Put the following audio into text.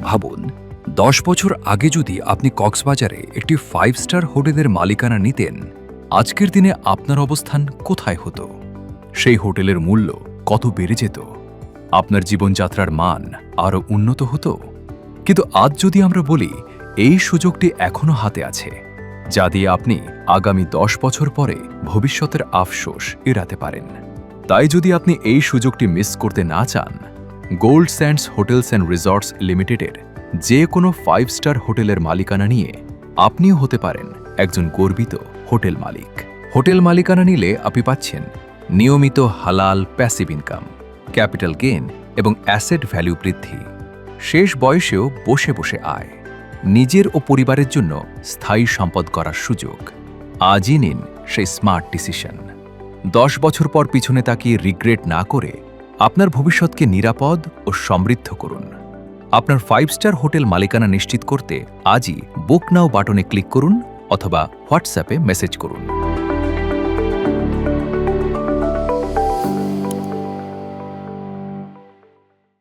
ভাবুন 10 বছর আগে যদি আপনি কক্সবাজারে একটি 5 স্টার হোটেলের মালিকানা নিতেন, আজকের দিনে আপনার অবস্থান কোথায় হতো? সেই হোটেলের মূল্য কত বেড়ে যেত? আপনার জীবনযাত্রার মান আরও উন্নত হতো? কিন্তু আজ যদি আমরা বলি এই সুযোগটি এখনও হাতে আছে, যা দিয়ে আপনি আগামী 10 বছর পরে ভবিষ্যতের আফসোস এড়াতে পারেন। তাই যদি আপনি এই সুযোগটি মিস করতে না চান, gold sands hotels and resorts লিমিটেডের যে কোনো 5 স্টার হোটেলের মালিকানা নিয়ে আপনিও হতে পারেন একজন গর্বিত হোটেল মালিক। হোটেল মালিকানা নিলে আপনি পাচ্ছেন নিয়মিত হালাল প্যাসিভ ইনকাম, ক্যাপিটাল গেইন এবং অ্যাসেট ভ্যালু বৃদ্ধি, শেষ বয়সেও বসে বসে আয়, নিজের ও পরিবারের জন্য স্থায়ী সম্পদ করার সুযোগ। আজই নিন সেই স্মার্ট ডিসিশন। 10 বছর পর পিছনে তাকিয়ে রিগ্রেট না করে আপনার ভবিষ্যৎকে নিরাপদ ও সমৃদ্ধ করুন। আপনার 5 স্টার হোটেল মালিকানা নিশ্চিত করতে আজই বুক নাও বাটনে ক্লিক করুন অথবা হোয়াটসঅ্যাপে মেসেজ করুন।